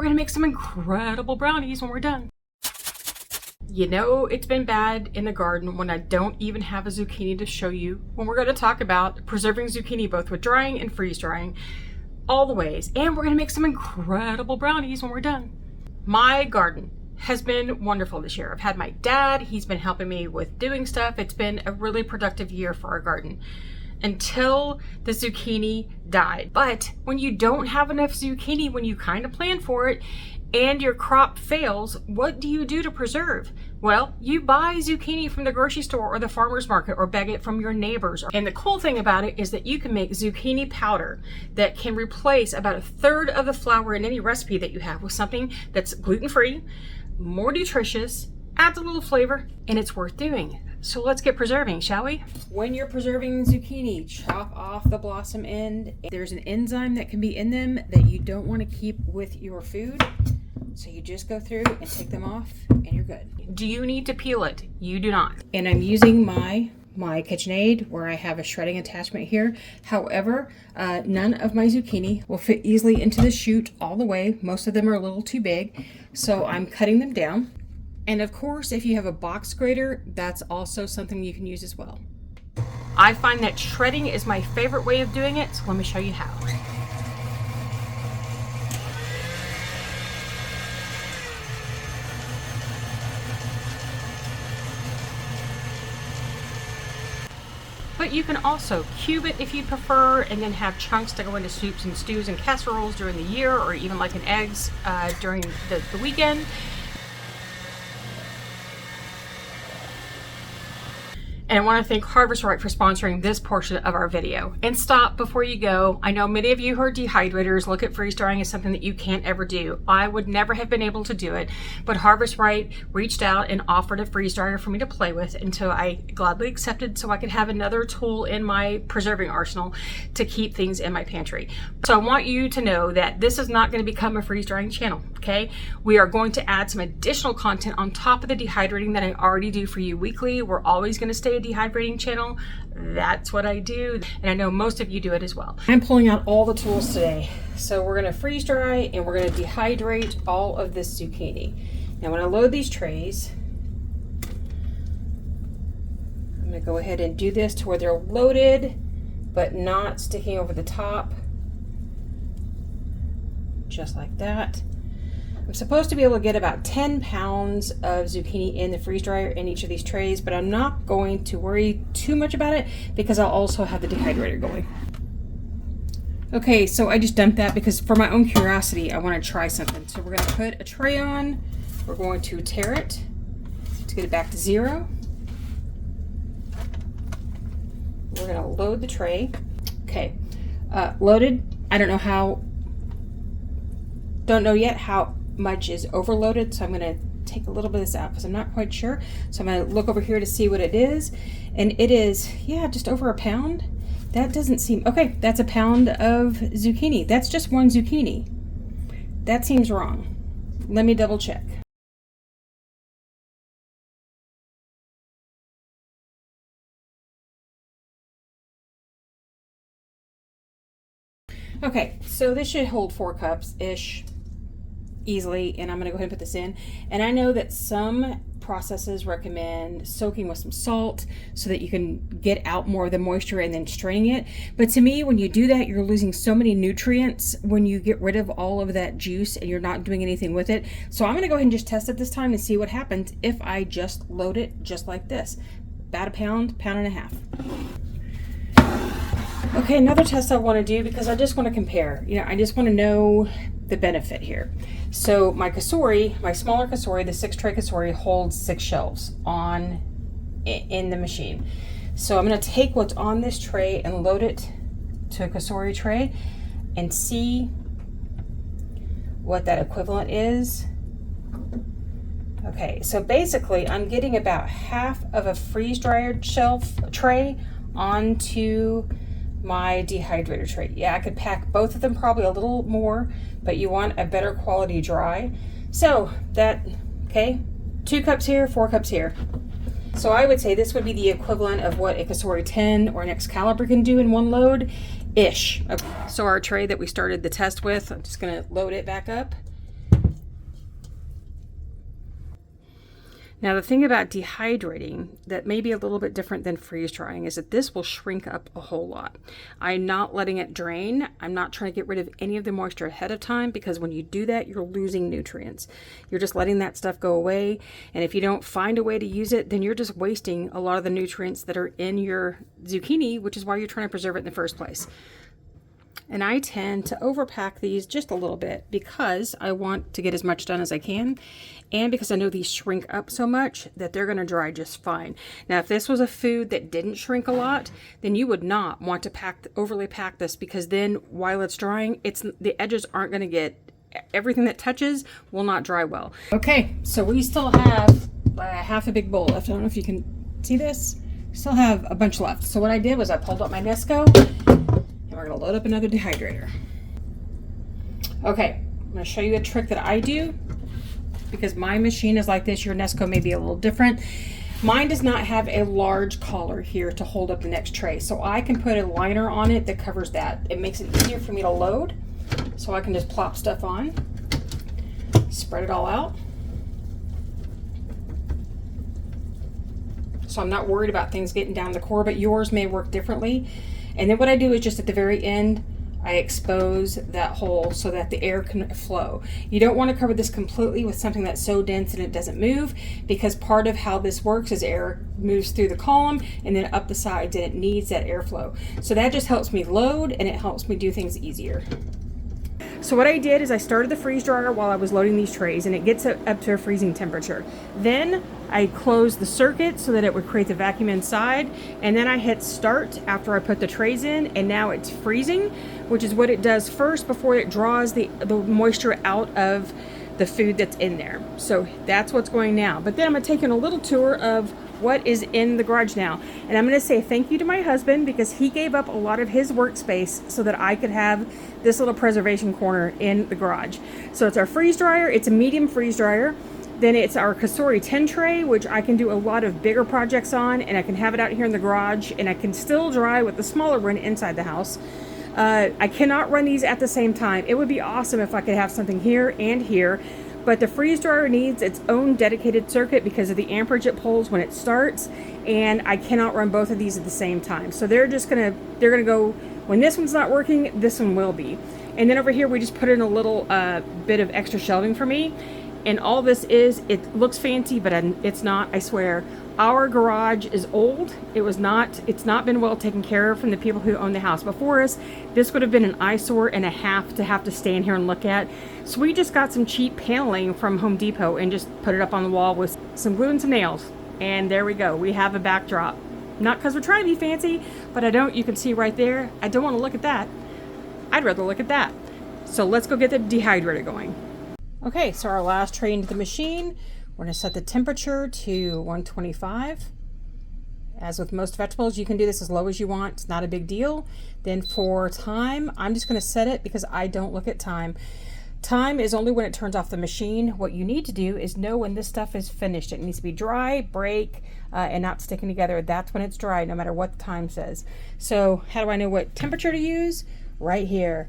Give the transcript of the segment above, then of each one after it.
gonna make some incredible brownies when we're done. You know, it's been bad in the garden when I don't even have a zucchini to show you when we're gonna talk about preserving zucchini both with drying and freeze drying, all the ways. And we're gonna make some incredible brownies when we're done. My garden has been wonderful this year. I've had my dad, he's been helping me with doing stuff. It's been a really productive year for our garden until the zucchini died. But when you don't have enough zucchini, when you kind of plan for it and your crop fails, what do you do to preserve? Well, you buy zucchini from the grocery store or the farmer's market or beg it from your neighbors. And the cool thing about it is that you can make zucchini powder that can replace about 1/3 of the flour in any recipe that you have with something that's gluten-free, more nutritious, adds a little flavor, and it's worth doing. So let's get preserving, shall we? When you're preserving zucchini, chop off the blossom end. There's an enzyme that can be in them that you don't want to keep with your food. So you just go through and take them off and you're good. Do you need to peel it? You do not. And I'm using my KitchenAid where I have a shredding attachment here. However, none of my zucchini will fit easily into the chute all the way. Most of them are a little too big. So I'm cutting them down. And of course, if you have a box grater, that's also something you can use as well. I find that shredding is my favorite way of doing it, so let me show you how. But you can also cube it if you prefer, and then have chunks to go into soups and stews and casseroles during the year, or even like in eggs during the weekend. And I want to thank Harvest Right for sponsoring this portion of our video. And stop before you go. I know many of you who are dehydrators look at freeze drying as something that you can't ever do. I would never have been able to do it, but Harvest Right reached out and offered a freeze dryer for me to play with, and so I gladly accepted so I could have another tool in my preserving arsenal to keep things in my pantry. So I want you to know that this is not going to become a freeze drying channel, okay? We are going to add some additional content on top of the dehydrating that I already do for you weekly. We're always going to stay a dehydrating channel. That's what I do, and I know most of you do it as well. I'm pulling out all the tools today. So we're going to freeze dry and we're going to dehydrate all of this zucchini. Now when I load these trays, I'm going to go ahead and do this to where they're loaded but not sticking over the top, just like that. I'm supposed to be able to get about 10 pounds of zucchini in the freeze dryer in each of these trays, but I'm not going to worry too much about it because I'll also have the dehydrator going. Okay, so I just dumped that because for my own curiosity, I want to try something. So we're going to put a tray on. We're going to tare it to get it back to 0. We're going to load the tray. Okay, loaded. I don't know yet how much is overloaded, so I'm going to take a little bit of this out because I'm not quite sure. So I'm going to look over here to see what it is, and it is, yeah, just over a pound. That doesn't seem okay. That's a pound of zucchini. That's just one zucchini. That seems wrong. Let me double check. Okay, so this should hold 4 cups-ish easily, and I'm going to go ahead and put this in. And I know that some processes recommend soaking with some salt so that you can get out more of the moisture and then straining it. But to me, when you do that, you're losing so many nutrients when you get rid of all of that juice and you're not doing anything with it. So I'm going to go ahead and just test it this time and see what happens if I just load it just like this. About a pound, pound and a half. Okay, another test I want to do because I just want to compare. You know, I just want to know the benefit here. So my kasori, my smaller kasori, the 6-tray kasori, holds 6 shelves in the machine. So I'm going to take what's on this tray and load it to a kasori tray and see what that equivalent is. Okay, so basically I'm getting about half of a freeze dryer shelf tray onto my dehydrator tray. Yeah, I could pack both of them probably a little more, but you want a better quality dry. So that, okay, 2 cups here, 4 cups here. So I would say this would be the equivalent of what a Kasori 10 or an Excalibur can do in one load-ish. Okay. So our tray that we started the test with, I'm just gonna load it back up. Now, the thing about dehydrating that may be a little bit different than freeze drying is that this will shrink up a whole lot. I'm not letting it drain. I'm not trying to get rid of any of the moisture ahead of time, because when you do that, you're losing nutrients. You're just letting that stuff go away. And if you don't find a way to use it, then you're just wasting a lot of the nutrients that are in your zucchini, which is why you're trying to preserve it in the first place. And I tend to overpack these just a little bit because I want to get as much done as I can, and because I know these shrink up so much that they're going to dry just fine. Now, if this was a food that didn't shrink a lot, then you would not want to overly pack this, because then while it's drying, the edges aren't going to get, everything that touches will not dry well. Okay, so we still have half a big bowl left. I don't know if you can see this. Still have a bunch left. So what I did was I pulled up my Nesco. We're going to load up another dehydrator. Okay, I'm going to show you a trick that I do, because my machine is like this. Your Nesco may be a little different. Mine does not have a large collar here to hold up the next tray, so I can put a liner on it that covers that. It makes it easier for me to load, so I can just plop stuff on, spread it all out. So I'm not worried about things getting down the core, but yours may work differently. And then what I do is just at the very end, I expose that hole so that the air can flow. You don't want to cover this completely with something that's so dense and it doesn't move, because part of how this works is air moves through the column and then up the sides, and it needs that airflow. So that just helps me load, and it helps me do things easier. So what I did is I started the freeze dryer while I was loading these trays, and it gets up to a freezing temperature. Then I closed the circuit so that it would create the vacuum inside, and then I hit start after I put the trays in, and now it's freezing, which is what it does first before it draws the moisture out of the food that's in there. So that's what's going now. But then I'm going to take in a little tour of what is in the garage now. And I'm going to say thank you to my husband, because he gave up a lot of his workspace so that I could have this little preservation corner in the garage. So it's our freeze dryer. It's a medium freeze dryer. Then it's our Kasori 10 tray, which I can do a lot of bigger projects on, and I can have it out here in the garage, and I can still dry with the smaller one inside the house. I cannot run these at the same time. It would be awesome if I could have something here and here, but the freeze dryer needs its own dedicated circuit because of the amperage it pulls when it starts, and I cannot run both of these at the same time. So they're gonna go, when this one's not working, this one will be. And then over here we just put in a little bit of extra shelving for me. And all this is, it looks fancy, but it's not, I swear. Our garage is old. It's not been well taken care of from the people who own the house before us. This would have been an eyesore and a half to have to stand here and look at. So we just got some cheap paneling from Home Depot and just put it up on the wall with some glue and some nails. And there we go. We have a backdrop. Not because we're trying to be fancy, but you can see right there, I don't want to look at that. I'd rather look at that. So let's go get the dehydrator going. Okay, so our last tray into the machine, we're going to set the temperature to 125. As with most vegetables, you can do this as low as you want. It's not a big deal. Then for time, I'm just going to set it because I don't look at time. Time is only when it turns off the machine. What you need to do is know when this stuff is finished. It needs to be dry, break, and not sticking together. That's when it's dry, no matter what the time says. So how do I know what temperature to use? Right here.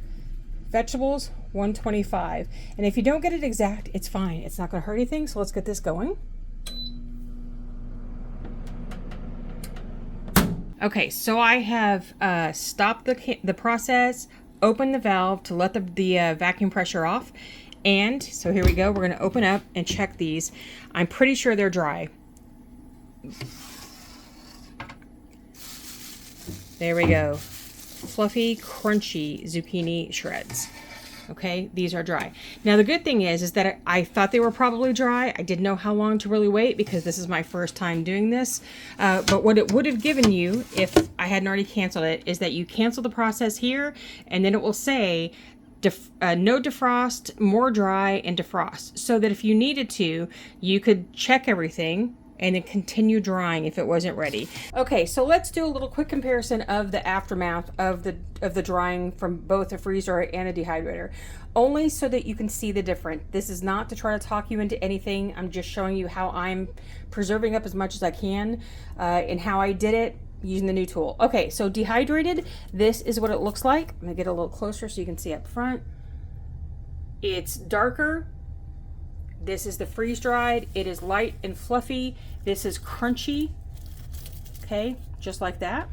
Vegetables, 125. And if you don't get it exact, it's fine. It's not going to hurt anything. So let's get this going. Okay, so I have stopped the process, opened the valve to let the vacuum pressure off. And so here we go. We're going to open up and check these. I'm pretty sure they're dry. There we go. Fluffy, crunchy zucchini shreds. Okay, these are dry. Now the good thing is that I thought they were probably dry. I didn't know how long to really wait because this is my first time doing this. But what it would have given you if I hadn't already canceled it is that you cancel the process here, and then it will say no defrost, more dry, and defrost. So that if you needed to, you could check everything and then continue drying if it wasn't ready. Okay, so let's do a little quick comparison of the aftermath of the drying from both a freeze dryer and a dehydrator, only so that you can see the difference. This is not to try to talk you into anything. I'm just showing you how I'm preserving up as much as I can and how I did it using the new tool. Okay, so dehydrated, this is what it looks like. I'm gonna get a little closer so you can see up front. It's darker, This is the freeze-dried. It is light and fluffy. This is crunchy. Okay, just like that.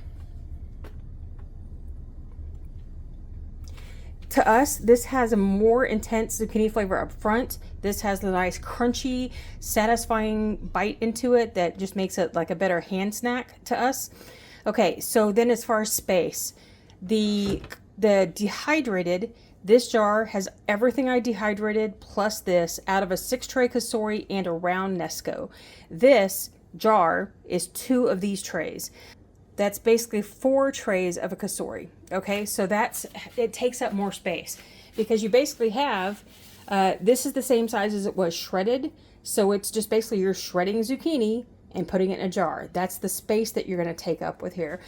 To us, this has a more intense zucchini flavor up front. This has the nice crunchy, satisfying bite into it that just makes it like a better hand snack to us. Okay, so then as far as space, the dehydrated, this jar has everything I dehydrated plus this out of a 6-tray kasori and a round Nesco. This jar is 2 of these trays. That's basically 4 trays of a kasori. Okay, so it takes up more space because you basically have, this is the same size as it was shredded. So it's just basically you're shredding zucchini and putting it in a jar. That's the space that you're going to take up with here.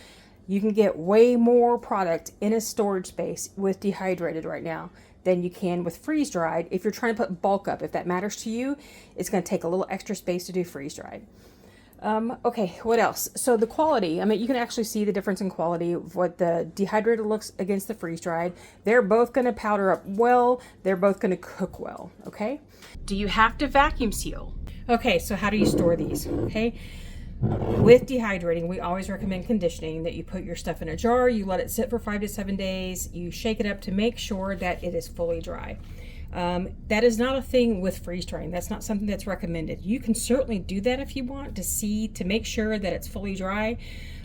You can get way more product in a storage space with dehydrated right now than you can with freeze dried. If you're trying to put bulk up, if that matters to you, it's going to take a little extra space to do freeze dried. Okay, what else? So the quality, I mean, you can actually see the difference in quality of what the dehydrated looks against the freeze-dried. They're both going to powder up well. They're both going to cook well, okay? Do you have to vacuum seal? Okay, so how do you store these, okay? With dehydrating, we always recommend conditioning, that you put your stuff in a jar, you let it sit for 5 to 7 days, you shake it up to make sure that it is fully dry. That is not a thing with freeze drying. That's not something that's recommended. You can certainly do that if you want to make sure that it's fully dry.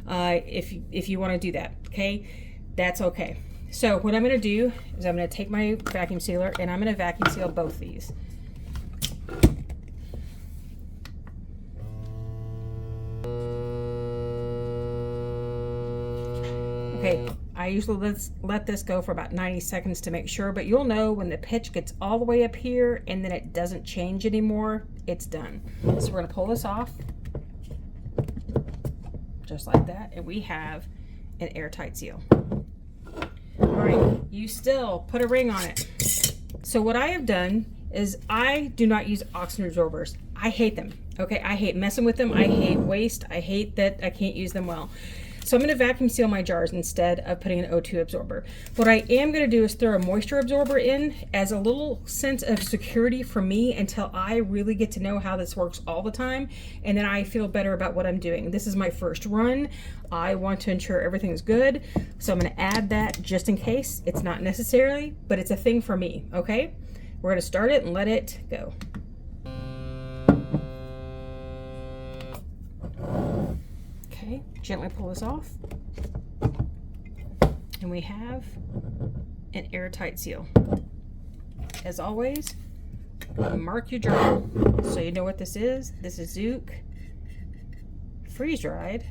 If you want to do that, okay, that's okay. So what I'm going to do is I'm going to take my vacuum sealer and I'm going to vacuum seal both these. Okay, I usually let this go for about 90 seconds to make sure, but you'll know when the pitch gets all the way up here and then it doesn't change anymore, it's done. So we're gonna pull this off, just like that, and we have an airtight seal. All right, you still put a ring on it. So what I have done is I do not use oxygen absorbers. I hate them, okay? I hate messing with them, I hate waste, I hate that I can't use them well. So I'm going to vacuum seal my jars instead of putting an O2 absorber. What I am going to do is throw a moisture absorber in as a little sense of security for me until I really get to know how this works all the time, and then I feel better about what I'm doing. This is my first run. I want to ensure everything's good, so I'm going to add that just in case. It's not necessarily, but it's a thing for me, okay? We're going to start it and let it go. Okay, gently pull this off, and we have an airtight seal. As always, mark your jar so you know what this is. This is Zuke freeze-dried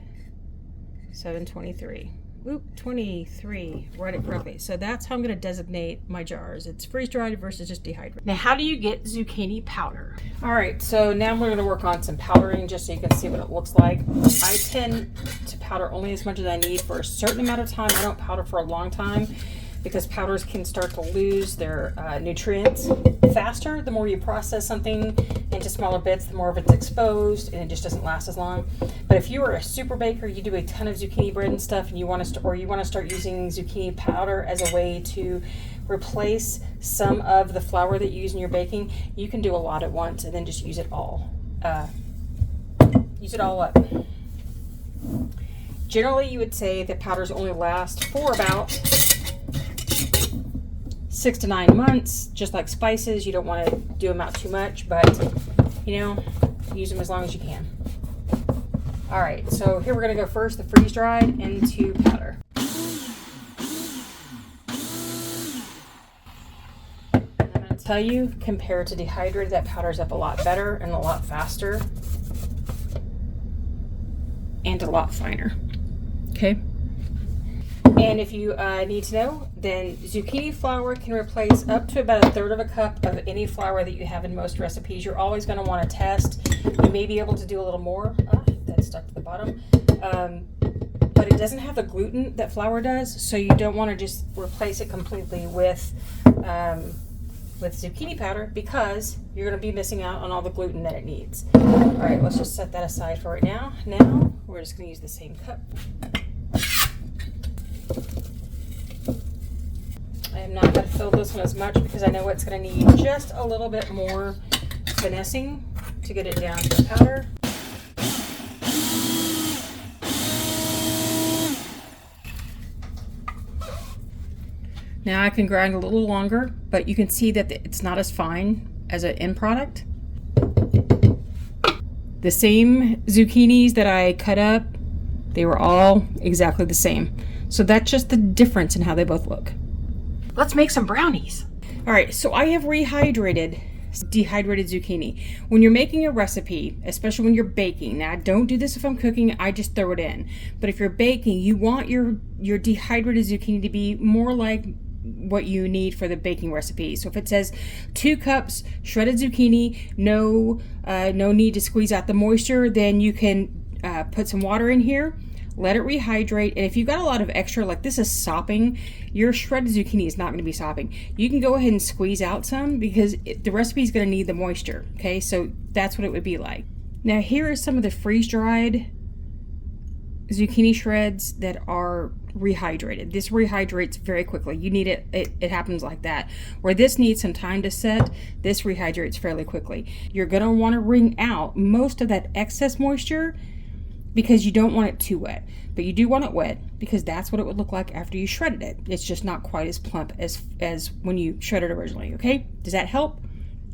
723. Oop, 23, write it correctly. So that's how I'm going to designate my jars. It's freeze-dried versus just dehydrated. Now, how do you get zucchini powder? All right, so now we're going to work on some powdering just so you can see what it looks like. I tend to powder only as much as I need for a certain amount of time. I don't powder for a long time because powders can start to lose their nutrients faster. The more you process something into smaller bits, the more of it's exposed and it just doesn't last as long. But if you are a super baker, you do a ton of zucchini bread and stuff, and you want to start using zucchini powder as a way to replace some of the flour that you use in your baking, you can do a lot at once and then just use it all. Use it all up. Generally, you would say that powders only last for about 6 to 9 months. Just like spices, you don't want to do them out too much, but you know, use them as long as you can. All right, so here we're going to go first, the freeze-dried into powder. And I'm going to tell you, compared to dehydrated, that powders up a lot better and a lot faster and a lot finer. Okay. And if you need to know, then zucchini flour can replace up to about 1/3 of a cup of any flour that you have in most recipes. You're always going to want to test. You may be able to do a little more. That's stuck to the bottom. But it doesn't have the gluten that flour does, so you don't want to just replace it completely with zucchini powder because you're going to be missing out on all the gluten that it needs. All right, let's just set that aside for right now. Now, we're just going to use the same cup. I am not going to fill this one as much because I know it's going to need just a little bit more finessing to get it down to the powder. Now I can grind a little longer, but you can see that it's not as fine as an end product. The same zucchinis that I cut up, they were all exactly the same. So that's just the difference in how they both look. Let's make some brownies. All right, so I have dehydrated zucchini. When you're making a recipe, especially when you're baking, now don't do this if I'm cooking, I just throw it in. But if you're baking, you want your dehydrated zucchini to be more like what you need for the baking recipe. So if it says 2 cups shredded zucchini, no need to squeeze out the moisture, then you can put some water in here, let it rehydrate, and if you've got a lot of extra, like this is sopping, your shredded zucchini is not going to be sopping. You can go ahead and squeeze out some because the recipe is going to need the moisture. Okay, so that's what it would be like. Now here are some of the freeze-dried zucchini shreds that are rehydrated. This rehydrates very quickly. You need it happens like that. Where this needs some time to set, this rehydrates fairly quickly. You're going to want to wring out most of that excess moisture because you don't want it too wet, but you do want it wet because that's what it would look like after you shredded it. It's just not quite as plump as when you shredded originally. Okay, does that help?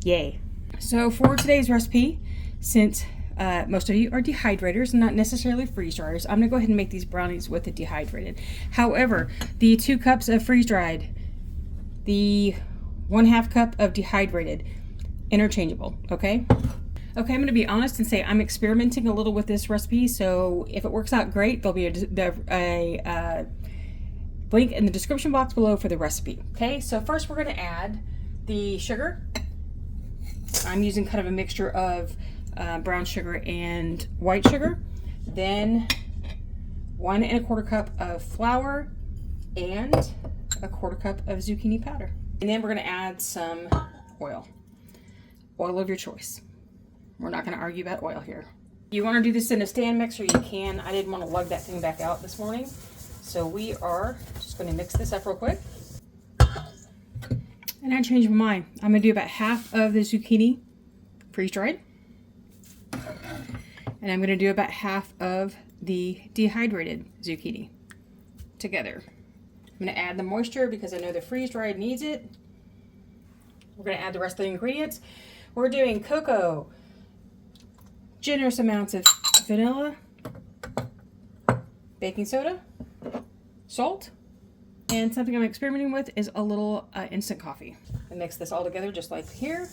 Yay. So for today's recipe, since most of you are dehydrators, not necessarily freeze dryers, I'm gonna go ahead and make these brownies with the dehydrated. However, the 2 cups of freeze dried, the 1/2 cup of dehydrated, interchangeable. Okay, I'm gonna be honest and say I'm experimenting a little with this recipe, so if it works out great, there'll be a link in the description box below for the recipe. Okay, so first we're gonna add the sugar. I'm using kind of a mixture of brown sugar and white sugar. Then 1 1/4 cup of flour and 1/4 cup of zucchini powder. And then we're gonna add some oil of your choice. We're not gonna argue about oil here. You wanna do this in a stand mixer, you can. I didn't wanna lug that thing back out this morning. So we are just gonna mix this up real quick. And I changed my mind. I'm gonna do about half of the zucchini freeze-dried. And I'm gonna do about half of the dehydrated zucchini together. I'm gonna add the moisture because I know the freeze-dried needs it. We're gonna add the rest of the ingredients. We're doing cocoa, generous amounts of vanilla, baking soda, salt, and something I'm experimenting with is a little instant coffee. I mix this all together just like here.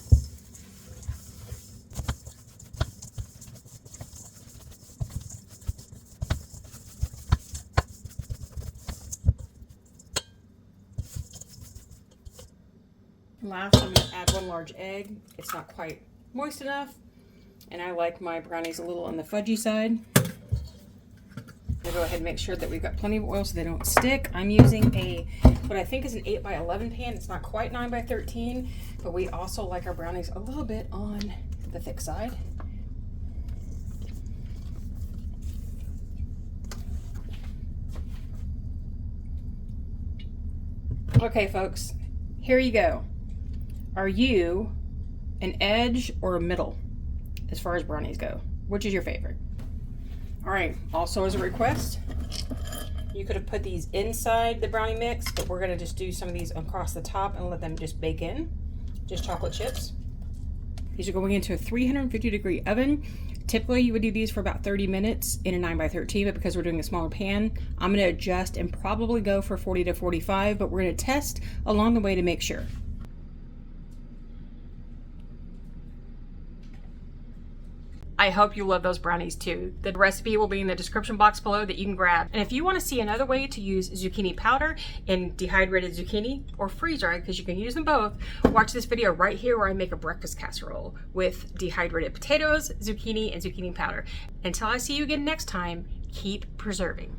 Last, I'm going to add 1 large egg. It's not quite moist enough, and I like my brownies a little on the fudgy side. We'll go ahead and make sure that we've got plenty of oil so they don't stick. I'm using what I think is an 8 by 11 pan. It's not quite 9 by 13, but we also like our brownies a little bit on the thick side. Okay, folks, here you go. Are you an edge or a middle as far as brownies go? Which is your favorite? All right, also as a request, you could have put these inside the brownie mix, but we're gonna just do some of these across the top and let them just bake in, just chocolate chips. These are going into a 350-degree oven. Typically you would do these for about 30 minutes in a 9 by 13, but because we're doing a smaller pan, I'm gonna adjust and probably go for 40 to 45, but we're gonna test along the way to make sure. I hope you love those brownies too. The recipe will be in the description box below that you can grab. And if you want to see another way to use zucchini powder in dehydrated zucchini or freeze-dried, because you can use them both, watch this video right here where I make a breakfast casserole with dehydrated potatoes, zucchini, and zucchini powder. Until I see you again next time, keep preserving.